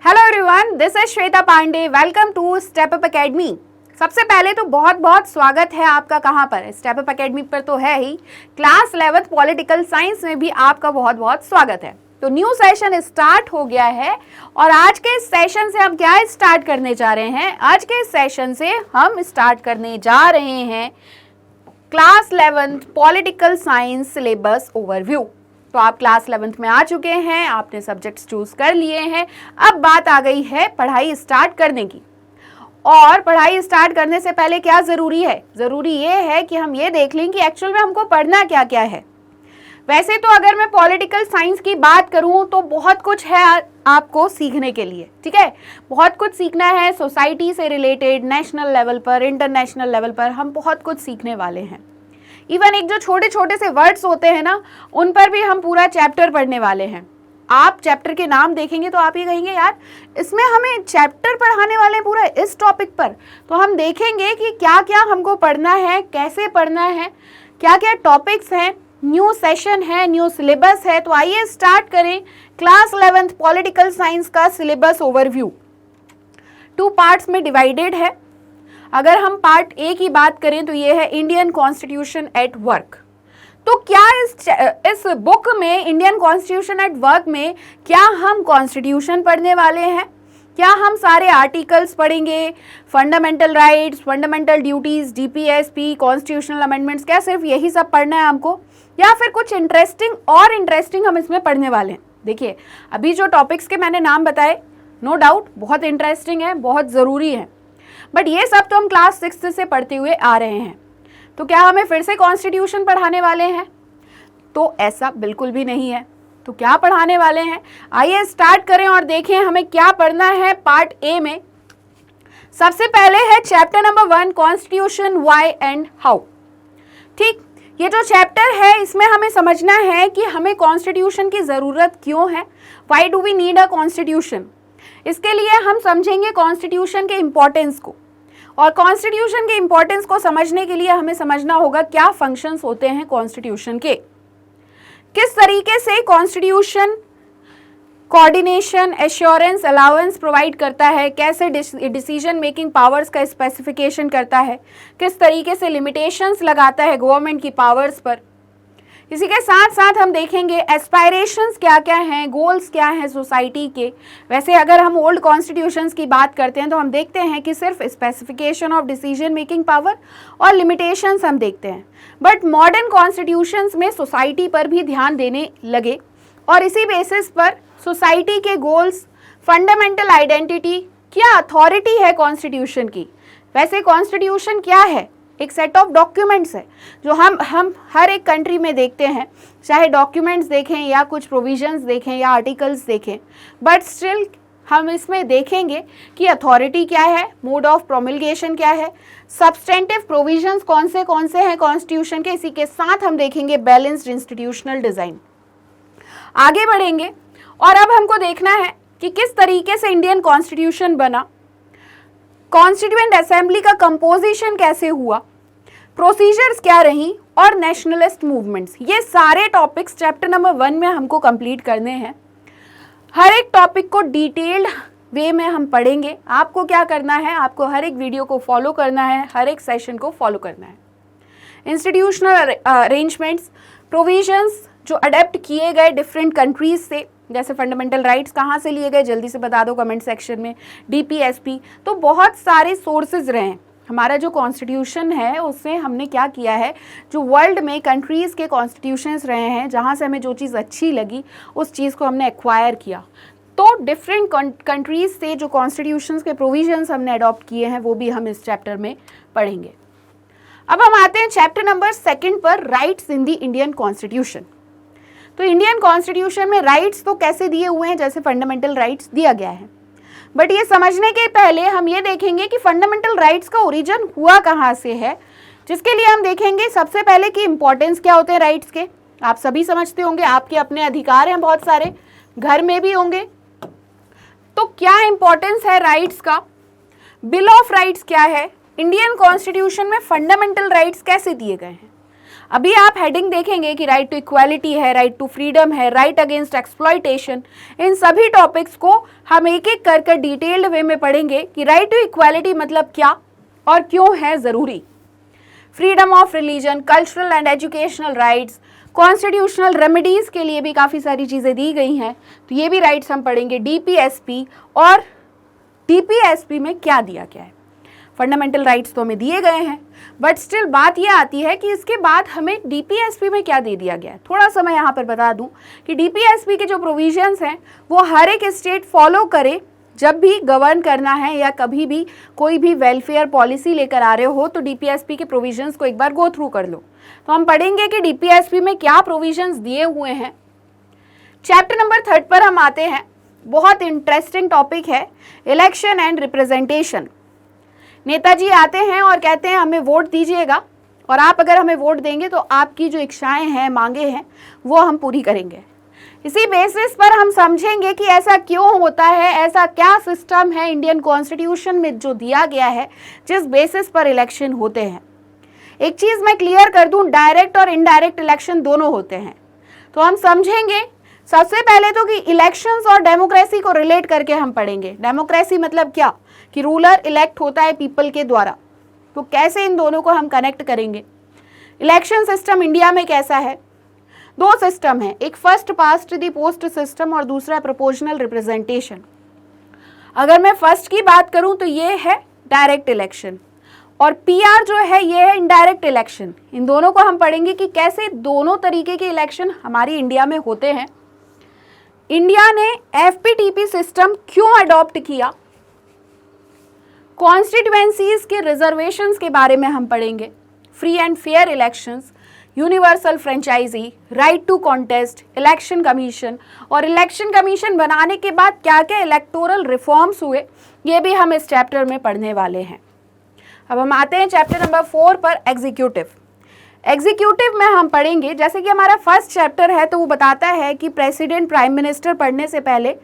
Hello everyone, this is Shweta Pandey. Welcome to Step Up Academy. सबसे पहले तो बहुत बहुत स्वागत है आपका। कहाँ पर? स्टेप अप एकेडमी पर तो है ही। क्लास 11th पॉलिटिकल साइंस में भी आपका बहुत बहुत स्वागत है। तो न्यू सेशन स्टार्ट हो गया है और आज के सेशन से हम क्या स्टार्ट करने जा रहे हैं? आज के सेशन से हम स्टार्ट करने जा रहे हैं class 11th political science syllabus overview. तो आप क्लास 11th में आ चुके हैं, आपने सब्जेक्ट्स चूज कर लिए हैं। अब बात आ गई है पढ़ाई स्टार्ट करने की। और पढ़ाई स्टार्ट करने से पहले क्या जरूरी है? जरूरी ये है कि हम ये देख लें कि एक्चुअल में हमको पढ़ना क्या क्या है। वैसे तो अगर मैं पॉलिटिकल साइंस की बात करूं तो बहुत कुछ है आपको सीखने के लिए, ठीक है। बहुत कुछ सीखना है सोसाइटी से रिलेटेड, नेशनल लेवल पर, इंटरनेशनल लेवल पर हम बहुत कुछ सीखने वाले हैं। इवन एक जो छोटे छोटे से वर्ड्स होते हैं ना, उन पर भी हम पूरा चैप्टर पढ़ने वाले हैं। आप चैप्टर के नाम देखेंगे तो आप ये कहेंगे यार इसमें हमें चैप्टर पढ़ाने वाले हैं पूरा इस टॉपिक पर। तो हम देखेंगे कि क्या क्या हमको पढ़ना है, कैसे पढ़ना है, क्या क्या टॉपिक्स हैं, न्यू सेशन है, न्यू सिलेबस है। तो आइए स्टार्ट करें क्लास 11th पॉलिटिकल साइंस का सिलेबस ओवरव्यू। 2 पार्ट्स में डिवाइडेड है। अगर हम पार्ट ए की बात करें तो ये है इंडियन कॉन्स्टिट्यूशन एट वर्क। तो क्या इस बुक में इंडियन कॉन्स्टिट्यूशन एट वर्क में क्या हम कॉन्स्टिट्यूशन पढ़ने वाले हैं? क्या हम सारे आर्टिकल्स पढ़ेंगे, fundamental rights, fundamental duties, DPSP, constitutional amendments, क्या सिर्फ यही सब पढ़ना है हमको, या फिर कुछ इंटरेस्टिंग हम इसमें पढ़ने वाले हैं? देखिए, अभी जो टॉपिक्स के मैंने नाम बताए, नो डाउट बहुत इंटरेस्टिंग है, बहुत ज़रूरी है, बट ये सब तो हम क्लास 6 से पढ़ते हुए आ रहे हैं। तो क्या हमें फिर से कॉन्स्टिट्यूशन पढ़ाने वाले हैं? तो ऐसा बिल्कुल भी नहीं है। तो क्या पढ़ाने वाले हैं? आइए स्टार्ट करें और देखें हमें क्या पढ़ना है पार्ट ए में। सबसे पहले है chapter number 1, constitution why and how. ठीक, ये जो चैप्टर है इसमें हमें समझना है कि हमें कॉन्स्टिट्यूशन की ज़रूरत क्यों है। Why do we need a constitution? इसके लिए हम समझेंगे कॉन्स्टिट्यूशन के इम्पोर्टेंस को, और कॉन्स्टिट्यूशन के इम्पोर्टेंस को समझने के लिए हमें समझना होगा क्या फंक्शंस होते हैं कॉन्स्टिट्यूशन के, किस तरीके से constitution coordination, assurance, allowance provide करता है, कैसे डिसीजन मेकिंग पावर्स का स्पेसिफिकेशन करता है, किस तरीके से लिमिटेशंस लगाता है गवर्नमेंट की पावर्स पर। इसी के साथ साथ हम देखेंगे एस्पायरेशंस क्या क्या हैं, गोल्स क्या हैं सोसाइटी के। वैसे अगर हम ओल्ड कॉन्स्टिट्यूशंस की बात करते हैं तो हम देखते हैं कि सिर्फ specification of decision making power और लिमिटेशंस हम देखते हैं, बट मॉडर्न कॉन्स्टिट्यूशंस में सोसाइटी पर भी ध्यान देने लगे और इसी बेसिस पर सोसाइटी के गोल्स, फंडामेंटल आइडेंटिटी, क्या अथॉरिटी है कॉन्स्टिट्यूशन की। वैसे कॉन्स्टिट्यूशन क्या है? एक सेट ऑफ डॉक्यूमेंट्स है जो हम हर एक कंट्री में देखते हैं, चाहे डॉक्यूमेंट्स देखें या कुछ प्रोविजंस देखें या आर्टिकल्स देखें, बट स्टिल हम इसमें देखेंगे कि अथॉरिटी क्या है, मोड ऑफ प्रोमलगेशन क्या है, सब्सटेंटिव प्रोविजंस कौन से हैं कॉन्स्टिट्यूशन के। इसी के साथ हम देखेंगे बैलेंस्ड इंस्टीट्यूशनल डिज़ाइन। आगे बढ़ेंगे और अब हमको देखना है कि किस तरीके से इंडियन कॉन्स्टिट्यूशन बना, कॉन्स्टिट्यूएंट असेंबली का कंपोजिशन कैसे हुआ, प्रोसीजर्स क्या रही, और नेशनलिस्ट मूवमेंट्स। ये सारे टॉपिक्स चैप्टर नंबर 1 में हमको कंप्लीट करने हैं। हर एक टॉपिक को डिटेल्ड वे में हम पढ़ेंगे। आपको क्या करना है? आपको हर एक वीडियो को फॉलो करना है, हर एक सेशन को फॉलो करना है। इंस्टीट्यूशनल अरेंजमेंट्स, प्रोविजंस जो अडेप्ट किए गए डिफरेंट कंट्रीज से, जैसे फंडामेंटल राइट्स कहाँ से लिए गए जल्दी से बता दो कमेंट सेक्शन में, डीपीएसपी, तो बहुत सारे सोर्सेज रहे हैं। हमारा जो कॉन्स्टिट्यूशन है उससे हमने क्या किया है, जो वर्ल्ड में कंट्रीज़ के कॉन्स्टिट्यूशंस रहे हैं, जहाँ से हमें जो चीज़ अच्छी लगी उस चीज़ को हमने एक्वायर किया। तो डिफरेंट कंट्रीज़ से जो कॉन्स्टिट्यूशंस के प्रोविजंस हमने अडॉप्ट किए हैं वो भी हम इस चैप्टर में पढ़ेंगे। अब हम आते हैं चैप्टर नंबर 2 पर, rights in the Indian constitution. तो इंडियन कॉन्स्टिट्यूशन में राइट्स तो कैसे दिए हुए हैं, जैसे फंडामेंटल राइट्स दिया गया है, बट ये समझने के पहले हम ये देखेंगे कि फंडामेंटल राइट्स का ओरिजिन हुआ कहाँ से है, जिसके लिए हम देखेंगे सबसे पहले कि इंपॉर्टेंस क्या होते हैं राइट्स के। आप सभी समझते होंगे, आपके अपने अधिकार हैं बहुत सारे, घर में भी होंगे। तो क्या इंपॉर्टेंस है राइट्स का, बिल ऑफ राइट्स क्या है, इंडियन कॉन्स्टिट्यूशन में फंडामेंटल राइट्स कैसे दिए गए हैं। अभी आप हेडिंग देखेंगे कि राइट टू इक्वालिटी है, राइट टू फ्रीडम है, राइट अगेंस्ट एक्सप्लॉयटेशन। इन सभी टॉपिक्स को हम एक एक कर डिटेल्ड वे में पढ़ेंगे कि राइट टू इक्वालिटी मतलब क्या और क्यों है ज़रूरी। Freedom of religion, cultural and educational rights, constitutional remedies के लिए भी काफ़ी सारी चीज़ें दी गई हैं, तो ये भी राइट्स हम पढ़ेंगे। डीपीएसपी, और डीपीएसपी में क्या दिया गया है। फंडामेंटल राइट्स तो हमें दिए गए हैं, बट स्टिल बात यह आती है कि इसके बाद हमें डीपीएसपी में क्या दे दिया गया है। थोड़ा सा मैं यहाँ पर बता दूँ कि डीपीएसपी के जो प्रोविजंस हैं वो हर एक स्टेट फॉलो करे जब भी गवर्न करना है या कभी भी कोई भी वेलफेयर पॉलिसी लेकर आ रहे हो, तो डीपीएसपी के प्रोविजंस को एक बार गो थ्रू कर लो। तो हम पढ़ेंगे कि डीपीएसपी में क्या प्रोविजंस दिए हुए हैं। चैप्टर नंबर 3 पर हम आते हैं। बहुत इंटरेस्टिंग टॉपिक है, इलेक्शन एंड रिप्रेजेंटेशन। नेताजी आते हैं और कहते हैं हमें वोट दीजिएगा, और आप अगर हमें वोट देंगे तो आपकी जो इच्छाएं हैं, मांगे हैं, वो हम पूरी करेंगे। इसी बेसिस पर हम समझेंगे कि ऐसा क्यों होता है, ऐसा क्या सिस्टम है इंडियन कॉन्स्टिट्यूशन में जो दिया गया है जिस बेसिस पर इलेक्शन होते हैं। एक चीज़ मैं क्लियर कर दूं, डायरेक्ट और इनडायरेक्ट इलेक्शन दोनों होते हैं। तो हम समझेंगे सबसे पहले तो कि इलेक्शंस और डेमोक्रेसी को रिलेट करके हम पढ़ेंगे। डेमोक्रेसी मतलब क्या, कि रूलर इलेक्ट होता है पीपल के द्वारा, तो कैसे इन दोनों को हम कनेक्ट करेंगे। इलेक्शन सिस्टम इंडिया में कैसा है, दो सिस्टम है, एक first past the post system और दूसरा प्रोपोर्शनल रिप्रेजेंटेशन। अगर मैं फर्स्ट की बात करूं तो ये है डायरेक्ट इलेक्शन, और पीआर जो है ये है इनडायरेक्ट इलेक्शन। इन दोनों को हम पढ़ेंगे कि कैसे दोनों तरीके के इलेक्शन हमारी इंडिया में होते हैं। इंडिया ने एफपीटीपी सिस्टम क्यों अडॉप्ट किया, कॉन्स्टिट्यूएंसीज के रिजर्वेशंस के बारे में हम पढ़ेंगे। Free and fair elections, universal franchise, right to contest, election commission, और इलेक्शन कमीशन बनाने के बाद क्या क्या इलेक्टोरल रिफॉर्म्स हुए, ये भी हम इस चैप्टर में पढ़ने वाले हैं। अब हम आते हैं चैप्टर नंबर 4 पर, एग्जीक्यूटिव। एग्जीक्यूटिव में हम पढ़ेंगे, जैसे कि हमारा फर्स्ट चैप्टर है तो वो बताता है कि प्रेसिडेंट, प्राइम मिनिस्टर पढ़ने से पहले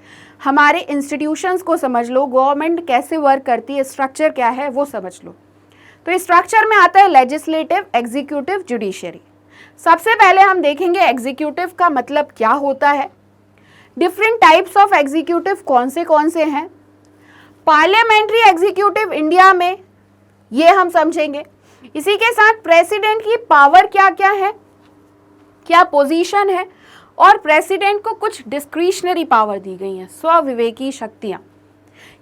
हमारे इंस्टीट्यूशंस को समझ लो, गवर्नमेंट कैसे वर्क करती है, स्ट्रक्चर क्या है वो समझ लो। तो इस स्ट्रक्चर में आता है लेजिस्लेटिव, एग्जीक्यूटिव, जुडिशरी। सबसे पहले हम देखेंगे एग्जीक्यूटिव का मतलब क्या होता है, डिफरेंट टाइप्स ऑफ एग्जीक्यूटिव कौन से हैं, पार्लियामेंट्री एग्जीक्यूटिव इंडिया में ये हम समझेंगे। इसी के साथ प्रेसिडेंट की पावर क्या क्या है, क्या पोजीशन है, और प्रेसिडेंट को कुछ डिस्क्रिशनरी पावर दी गई है, स्वविवेकी शक्तियां,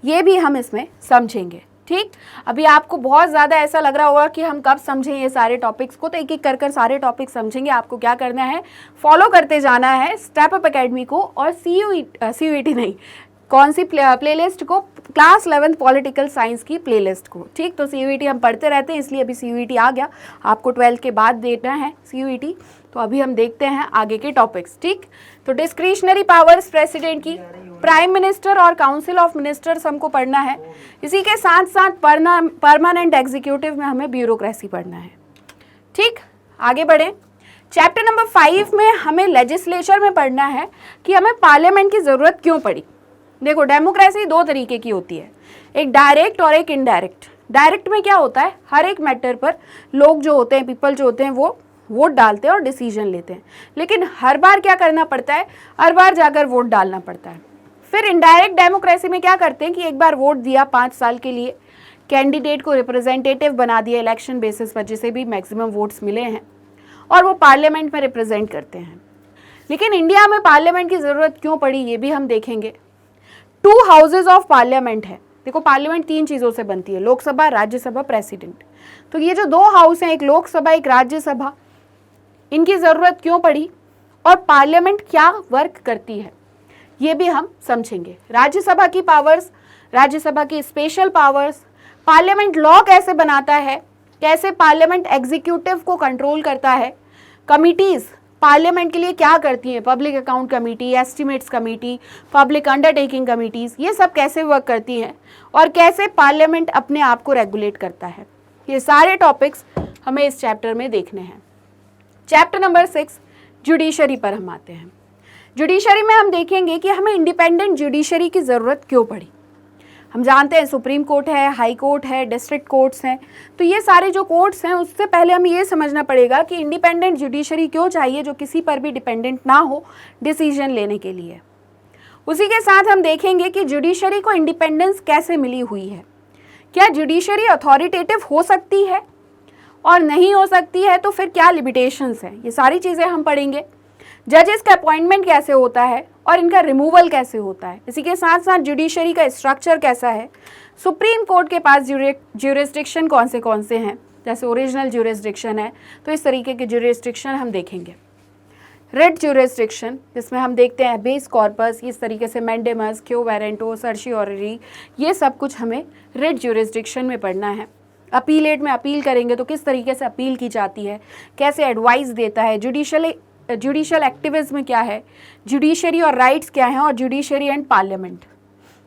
ये भी हम इसमें समझेंगे। ठीक, अभी आपको बहुत ज़्यादा ऐसा लग रहा होगा कि हम कब समझें ये सारे टॉपिक्स को, तो एक एक कर सारे टॉपिक समझेंगे। आपको क्या करना है, फॉलो करते जाना है स्टेप अप एकेडमी को, और सीयूईटी नहीं, कौन सी प्लेलिस्ट को, क्लास 11 पॉलिटिकल साइंस की प्लेलिस्ट को। ठीक, तो सीयूईटी हम पढ़ते रहते हैं, इसलिए अभी सीयूईटी आ गया, आपको 12 के बाद देना है सीयूईटी। तो अभी हम देखते हैं आगे के टॉपिक्स। ठीक, तो डिस्क्रिशनरी पावर्स प्रेसिडेंट की, प्राइम मिनिस्टर और काउंसिल ऑफ मिनिस्टर्स हमको पढ़ना है। इसी के साथ साथ परमानेंट एग्जीक्यूटिव में हमें ब्यूरोक्रेसी पढ़ना है। ठीक, आगे बढ़ें। चैप्टर नंबर 5 में हमें लेजिस्लेचर में पढ़ना है कि हमें पार्लियामेंट की ज़रूरत क्यों पड़ी। देखो, डेमोक्रेसी दो तरीके की होती है, एक डायरेक्ट और एक इनडायरेक्ट। डायरेक्ट में क्या होता है, हर एक मैटर पर लोग जो होते हैं, पीपल जो होते हैं, वो वोट डालते हैं और डिसीजन लेते हैं। लेकिन हर बार क्या करना पड़ता है, हर बार जाकर वोट डालना पड़ता है। फिर इनडायरेक्ट डेमोक्रेसी में क्या करते हैं कि एक बार वोट दिया 5 साल के लिए, कैंडिडेट को रिप्रेजेंटेटिव बना दिया इलेक्शन बेसिस पर, जिसे भी मैक्सिमम वोट्स मिले हैं, और वो पार्लियामेंट में रिप्रेजेंट करते हैं। लेकिन इंडिया में पार्लियामेंट की ज़रूरत क्यों पड़ी, ये भी हम देखेंगे। 2 हाउसेज ऑफ पार्लियामेंट है। देखो, पार्लियामेंट 3 चीज़ों से बनती है, लोकसभा, राज्यसभा, प्रेसिडेंट। तो ये जो 2 हाउस हैं, एक लोकसभा एक राज्यसभा, इनकी ज़रूरत क्यों पड़ी और पार्लियामेंट क्या वर्क करती है, ये भी हम समझेंगे। राज्यसभा की पावर्स, राज्यसभा की स्पेशल पावर्स, पार्लियामेंट लॉ कैसे बनाता है, कैसे पार्लियामेंट एग्जीक्यूटिव को कंट्रोल करता है, कमिटीज़ पार्लियामेंट के लिए क्या करती हैं, public account committee, estimates committee, public undertaking committees, ये सब कैसे वर्क करती हैं, और कैसे पार्लियामेंट अपने आप को रेगुलेट करता है। ये सारे टॉपिक्स हमें इस चैप्टर में देखने हैं। चैप्टर नंबर 6, जुडिशरी पर हम आते हैं। जुडिशरी में हम देखेंगे कि हमें इंडिपेंडेंट जुडिशरी की ज़रूरत क्यों पड़ी। हम जानते हैं सुप्रीम कोर्ट है, हाई कोर्ट है, डिस्ट्रिक्ट कोर्ट्स हैं। तो ये सारे जो कोर्ट्स हैं उससे पहले हमें ये समझना पड़ेगा कि इंडिपेंडेंट जुडिशरी क्यों चाहिए जो किसी पर भी डिपेंडेंट ना हो डिसीजन लेने के लिए। उसी के साथ हम देखेंगे कि जुडिशरी को इंडिपेंडेंस कैसे मिली हुई है, क्या जुडिशरी अथॉरिटेटिव हो सकती है और नहीं हो सकती है तो फिर क्या लिमिटेशंस हैं, ये सारी चीज़ें हम पढ़ेंगे। जजेस का अपॉइंटमेंट कैसे होता है और इनका रिमूवल कैसे होता है, इसी के साथ साथ जुडिशरी का स्ट्रक्चर कैसा है, सुप्रीम कोर्ट के पास ज्यूरिस्डिक्शन कौन से हैं, जैसे ओरिजिनल ज्यूरिस्डिक्शन है तो इस तरीके के ज्यूरिस्डिक्शन हम देखेंगे। रिट ज्यूरिस्डिक्शन जिसमें हम देखते हैं बेस कॉर्पस, इस तरीके से मैंडेमस, क्यो वारंटो, सर्शियोररी, ये सब कुछ हमें रिट ज्यूरिस्डिक्शन में पढ़ना है। अपीलेट में अपील करेंगे तो किस तरीके से अपील की जाती है, कैसे एडवाइस देता है, जुडिशियल एक्टिविज्म क्या है, जुडिशरी और राइट्स क्या हैं, और जुडिशरी एंड पार्लियामेंट,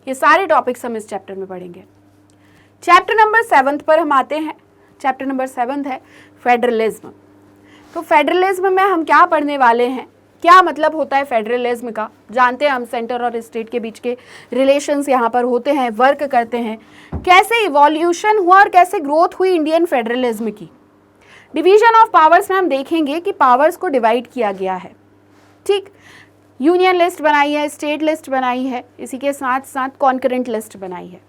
ये सारे टॉपिक्स हम इस चैप्टर में पढ़ेंगे। चैप्टर नंबर 7 पर हम आते हैं। चैप्टर नंबर 7 है फेडरलिज्म। तो फेडरलिज्म में हम क्या पढ़ने वाले हैं, क्या मतलब होता है फेडरलिज्म का, जानते हैं हम सेंटर और स्टेट के बीच के रिलेशंस यहाँ पर होते हैं, वर्क करते हैं, कैसे इवोल्यूशन हुआ और कैसे ग्रोथ हुई इंडियन फेडरलिज्म की। डिवीजन ऑफ पावर्स में हम देखेंगे कि पावर्स को डिवाइड किया गया है, ठीक, यूनियन लिस्ट बनाई है, स्टेट लिस्ट बनाई है, इसी के साथ साथ कॉन्करेंट लिस्ट बनाई है।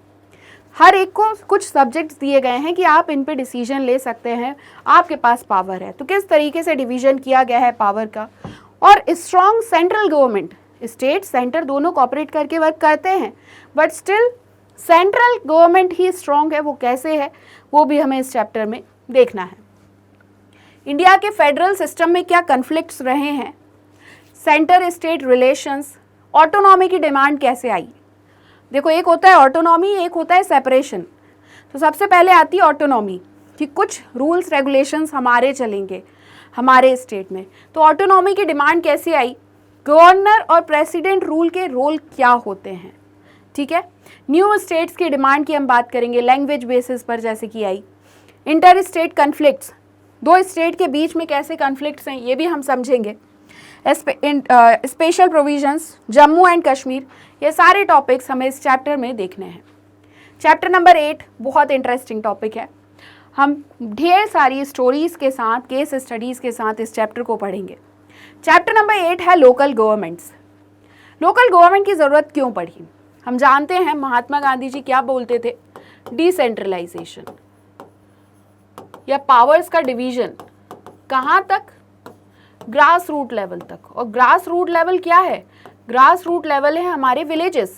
हर एक को कुछ सब्जेक्ट्स दिए गए हैं कि आप इन पे डिसीजन ले सकते हैं, आपके पास पावर है। तो किस तरीके से डिवीजन किया गया है पावर का, और strong central government, state centre दोनों कॉपरेट करके वर्क करते हैं but still central government he strong है, वो कैसे है वो भी हमें इस चैप्टर में देखना है। इंडिया के फेडरल सिस्टम में क्या कन्फ्लिक्ट्स रहे हैं, सेंटर स्टेट रिलेशंस, ऑटोनॉमी की डिमांड कैसे आई। देखो, एक होता है ऑटोनॉमी, एक होता है सेपरेशन। तो सबसे पहले आती है ऑटोनॉमी कि कुछ रूल्स रेगुलेशंस हमारे चलेंगे हमारे स्टेट में। तो ऑटोनॉमी की डिमांड कैसे आई, गवर्नर और प्रेसिडेंट रूल के रोल क्या होते हैं, ठीक है। न्यू स्टेट्स की डिमांड की हम बात करेंगे लैंग्वेज बेसिस पर जैसे कि आई। इंटर स्टेट कन्फ्लिक्ट्स, दो स्टेट के बीच में कैसे कन्फ्लिक्ट्स हैं ये भी हम समझेंगे। Special provisions, Jammu and Kashmir, ये सारे टॉपिक्स हमें इस चैप्टर में देखने हैं। चैप्टर नंबर 8 बहुत इंटरेस्टिंग टॉपिक है, हम ढेर सारी स्टोरीज के साथ, केस स्टडीज़ के साथ इस चैप्टर को पढ़ेंगे। चैप्टर नंबर 8 है लोकल गवर्नमेंट्स। लोकल गवर्नमेंट की ज़रूरत क्यों पड़ी, हम जानते हैं महात्मा गांधी जी क्या बोलते थे, डिसेंट्रलाइजेशन या पावर्स का डिवीजन कहाँ तक, ग्रास रूट लेवल तक। और ग्रास रूट लेवल क्या है, ग्रास रूट लेवल है हमारे विलेजेस।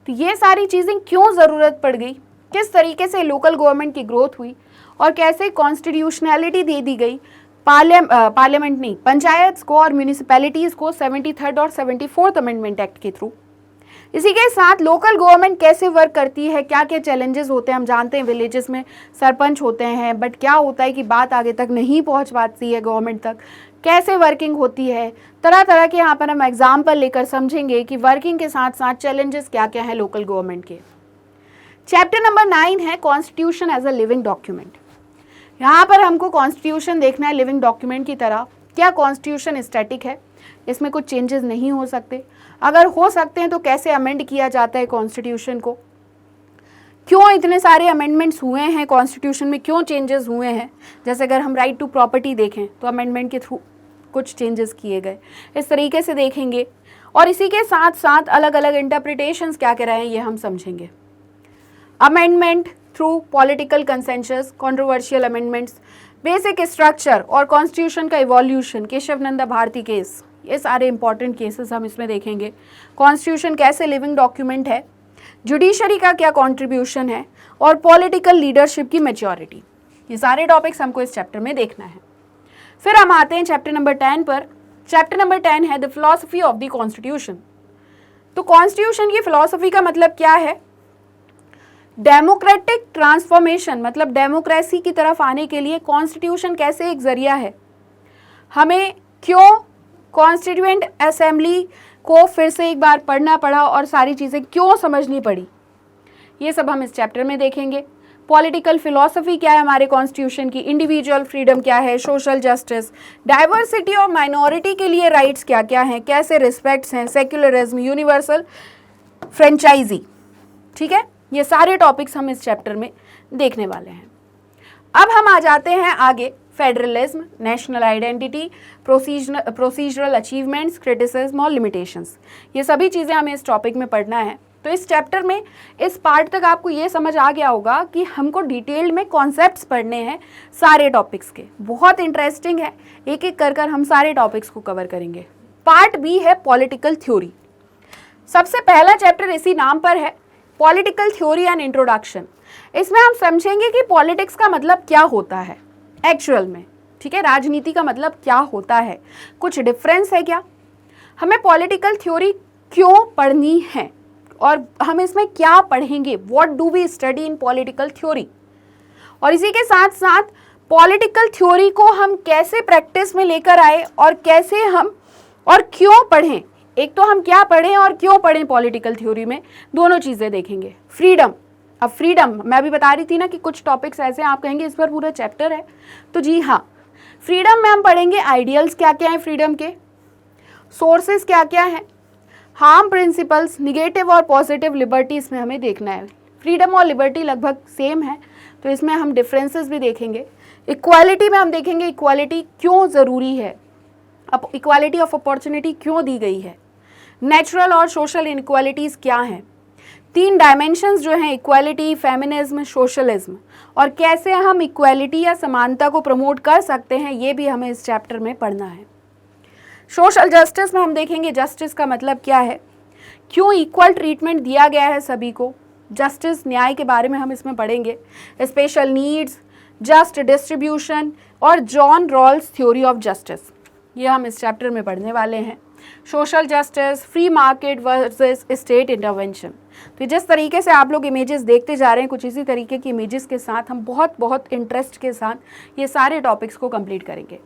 तो ये सारी चीज़ें क्यों ज़रूरत पड़ गई, किस तरीके से लोकल गवर्नमेंट की ग्रोथ हुई और कैसे कॉन्स्टिट्यूशनैलिटी दे दी गई पार्लियामेंट नहीं, पंचायत को और म्यूनिसिपैलिटीज़ को 73rd और 74th अमेंडमेंट एक्ट के थ्रू। इसी के साथ लोकल गवर्नमेंट कैसे वर्क करती है, क्या क्या चैलेंजेस होते हैं। हम जानते हैं विलेजेस में सरपंच होते हैं बट क्या होता है कि बात आगे तक नहीं पहुंच पाती है गवर्नमेंट तक, कैसे वर्किंग होती है, तरह तरह के यहाँ पर हम एग्जाम्पल लेकर समझेंगे कि वर्किंग के साथ साथ चैलेंजेस क्या क्या है लोकल गवर्नमेंट के। चैप्टर नंबर 9 है constitution as a living document. यहाँ पर हमको कॉन्स्टिट्यूशन देखना है लिविंग डॉक्यूमेंट की तरह। क्या कॉन्स्टिट्यूशन स्टैटिक है, इसमें कुछ चेंजेस नहीं हो सकते, अगर हो सकते हैं तो कैसे अमेंड किया जाता है कॉन्स्टिट्यूशन को, क्यों इतने सारे अमेंडमेंट्स हुए हैं कॉन्स्टिट्यूशन में, क्यों चेंजेस हुए हैं। जैसे अगर हम राइट टू प्रॉपर्टी देखें तो अमेंडमेंट के थ्रू कुछ चेंजेस किए गए, इस तरीके से देखेंगे। और इसी के साथ साथ अलग अलग इंटरप्रिटेशंस क्या कह रहे हैं ये हम समझेंगे। Amendment through political consensus, controversial amendments, basic structure और कॉन्स्टिट्यूशन का इवोल्यूशन, केशव नंदा भारती केस, ये सारे इंपॉर्टेंट केसेस हम इसमें देखेंगे। कॉन्स्टिट्यूशन कैसे लिविंग डॉक्यूमेंट है, जुडिशरी का क्या कंट्रीब्यूशन है, और पॉलिटिकल लीडरशिप की मैच्योरिटी, ये सारे टॉपिक्स हमको इस चैप्टर में देखना है। फिर हम आते हैं चैप्टर नंबर 10 पर। चैप्टर नंबर 10 है the philosophy of the constitution. तो कॉन्स्टिट्यूशन की फिलॉसफी का मतलब क्या है, डेमोक्रेटिक ट्रांसफॉर्मेशन, मतलब डेमोक्रेसी की तरफ आने के लिए कॉन्स्टिट्यूशन कैसे एक जरिया है। हमें क्यों कॉन्स्टिट्यूएंट असेंबली को फिर से एक बार पढ़ना पड़ा और सारी चीज़ें क्यों समझनी पड़ी, ये सब हम इस चैप्टर में देखेंगे। पॉलिटिकल फिलॉसफी क्या है हमारे कॉन्स्टिट्यूशन की, इंडिविजुअल फ्रीडम क्या है, सोशल जस्टिस, डाइवर्सिटी और माइनॉरिटी के लिए राइट्स क्या क्या हैं, कैसे रिस्पेक्ट्स हैं, सेक्युलरिज्म, यूनिवर्सल फ्रेंचाइजी, ठीक है, ये सारे टॉपिक्स हम इस चैप्टर में देखने वाले हैं। अब हम आ जाते हैं आगे, federalism, national identity, procedural achievements, criticism और लिमिटेशंस। ये सभी चीज़ें हमें इस टॉपिक में पढ़ना है। तो इस चैप्टर में इस पार्ट तक आपको ये समझ आ गया होगा कि हमको डिटेल्ड में कॉन्सेप्ट्स पढ़ने हैं सारे टॉपिक्स के। बहुत इंटरेस्टिंग है, एक एक कर हम सारे टॉपिक्स को कवर करेंगे। पार्ट बी है पॉलिटिकल थ्योरी। सबसे पहला चैप्टर इसी नाम पर है, पॉलिटिकल थ्योरी एंड इंट्रोडक्शन। इसमें हम समझेंगे कि पॉलिटिक्स का मतलब क्या होता है एक्चुअल में, ठीक है, राजनीति का मतलब क्या होता है, कुछ डिफरेंस है क्या, हमें पॉलिटिकल थ्योरी क्यों पढ़नी है और हम इसमें क्या पढ़ेंगे, what do we study in political theory. और इसी के साथ साथ पॉलिटिकल थ्योरी को हम कैसे प्रैक्टिस में लेकर आए और कैसे हम और क्यों पढ़ें। एक तो हम क्या पढ़ें और क्यों पढ़ें पॉलिटिकल थ्योरी में, दोनों चीज़ें देखेंगे। फ्रीडम, अब फ्रीडम मैं अभी बता रही थी ना कि कुछ टॉपिक्स ऐसे हैं आप कहेंगे इस पर पूरा चैप्टर है, तो जी हाँ, फ्रीडम में हम पढ़ेंगे आइडियल्स क्या क्या हैं फ्रीडम के, सोर्सेस क्या क्या हैं, हार्म प्रिंसिपल्स, निगेटिव और पॉजिटिव लिबर्टी इसमें हमें देखना है। फ्रीडम और लिबर्टी लगभग सेम है, तो इसमें हम डिफरेंसेस भी देखेंगे। इक्वालिटी में हम देखेंगे इक्वालिटी क्यों ज़रूरी है, अब इक्वालिटी ऑफ अपॉर्चुनिटी क्यों दी गई है, नेचुरल और सोशल इनइक्वालिटीज़ क्या हैं, 3 डायमेंशंस जो हैं इक्वालिटी, फेमिनिज्म, सोशलिज्म, और कैसे हम इक्वालिटी या समानता को प्रमोट कर सकते हैं, ये भी हमें इस चैप्टर में पढ़ना है। सोशल जस्टिस में हम देखेंगे जस्टिस का मतलब क्या है, क्यों इक्वल ट्रीटमेंट दिया गया है सभी को, जस्टिस न्याय के बारे में हम इसमें पढ़ेंगे, स्पेशल नीड्स, जस्ट डिस्ट्रीब्यूशन और John Rawls theory of justice, ये हम इस चैप्टर में पढ़ने वाले हैं। Social justice, free market versus state intervention. तो जिस तरीके से आप लोग इमेजेस देखते जा रहे हैं, कुछ इसी तरीके की इमेजेस के साथ हम बहुत इंटरेस्ट के साथ ये सारे टॉपिक्स को कंप्लीट करेंगे।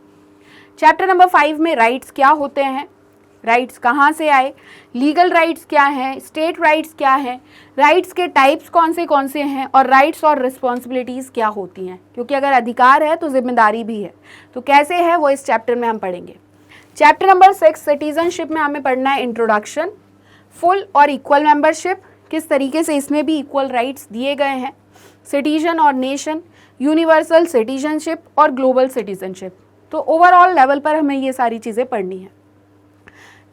चैप्टर नंबर 5 में राइट्स क्या होते हैं, राइट्स कहाँ से आए, लीगल राइट्स क्या हैं, स्टेट राइट्स क्या हैं, राइट्स के टाइप्स कौन से हैं, और राइट्स और रिस्पॉन्सिबिलिटीज़ क्या होती हैं, क्योंकि अगर अधिकार है तो जिम्मेदारी भी है, तो कैसे है वो इस चैप्टर में हम पढ़ेंगे। चैप्टर नंबर 6 सिटीजनशिप में हमें पढ़ना है इंट्रोडक्शन, फुल और इक्वल मेंबरशिप, किस तरीके से इसमें भी इक्वल राइट्स दिए गए हैं, सिटीजन और नेशन, यूनिवर्सल सिटीजनशिप और ग्लोबल सिटीजनशिप। तो ओवरऑल लेवल पर हमें ये सारी चीज़ें पढ़नी है।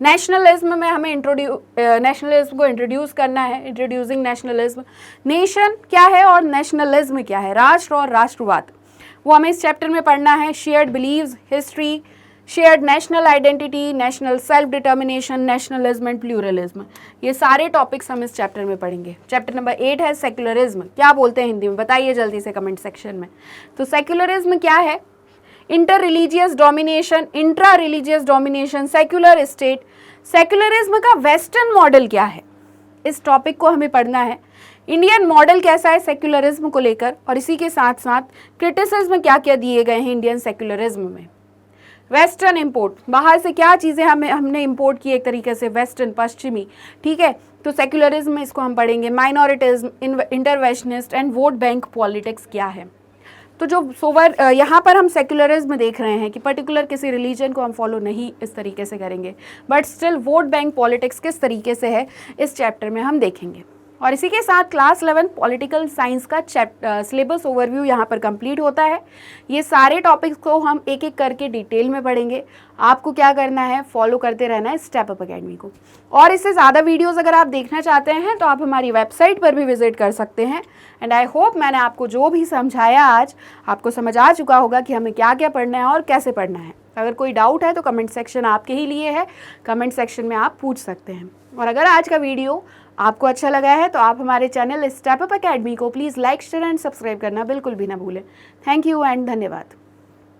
नेशनलिज्म में हमें नेशनलिज्म को इंट्रोड्यूस करना है, इंट्रोड्यूसिंग नेशनलिज्म, नेशन क्या है और नेशनलिज्म क्या है, राष्ट्र और राष्ट्रवाद, वो हमें इस चैप्टर में पढ़ना है। Shared beliefs, history, shared national identity, national self determination, nationalism and pluralism, ये सारे टॉपिक्स हम इस चैप्टर में पढ़ेंगे। चैप्टर नंबर 8 है सेक्युलरिज्म, क्या बोलते हैं हिंदी में बताइए जल्दी से कमेंट सेक्शन में। तो सेक्युलरिज्म क्या है, inter religious domination, intra religious domination, secular state, secularism का वेस्टर्न मॉडल क्या है, इस टॉपिक को हमें पढ़ना है। इंडियन मॉडल कैसा है सेक्युलरिज्म को लेकर, और इसी के साथ साथ क्रिटिसिज्म क्या क्या दिए गए हैं इंडियन सेक्युलरिज्म में। वेस्टर्न इंपोर्ट, बाहर से क्या चीज़ें हमने इंपोर्ट की एक तरीके से, वेस्टर्न पश्चिमी, ठीक है, तो सेक्युलरिज्म में इसको हम पढ़ेंगे। Minorities, interventionist and vote bank politics क्या है। तो जो यहाँ पर हम सेक्युलरिज्म देख रहे हैं कि पर्टिकुलर किसी रिलीजन को हम फॉलो नहीं इस तरीके से करेंगे, but still vote bank politics किस तरीके से है इस चैप्टर में हम देखेंगे। और इसी के साथ क्लास 11 पॉलिटिकल साइंस का सिलेबस ओवरव्यू यहाँ पर कंप्लीट होता है। ये सारे टॉपिक्स को हम एक एक करके डिटेल में पढ़ेंगे। आपको क्या करना है, फॉलो करते रहना है स्टेप अप एकेडमी को। और इससे ज़्यादा वीडियोस अगर आप देखना चाहते हैं तो आप हमारी वेबसाइट पर भी विजिट कर सकते हैं। एंड आई होप मैंने आपको जो भी समझाया आज आपको समझ आ चुका होगा कि हमें क्या क्या पढ़ना है और कैसे पढ़ना है। अगर कोई डाउट है तो कमेंट सेक्शन आपके ही लिए है, कमेंट सेक्शन में आप पूछ सकते हैं। और अगर आज का वीडियो आपको अच्छा लगा है तो आप हमारे चैनल स्टेप अप एकेडमी को please like, share and subscribe करना बिल्कुल भी ना भूलें। थैंक यू एंड धन्यवाद।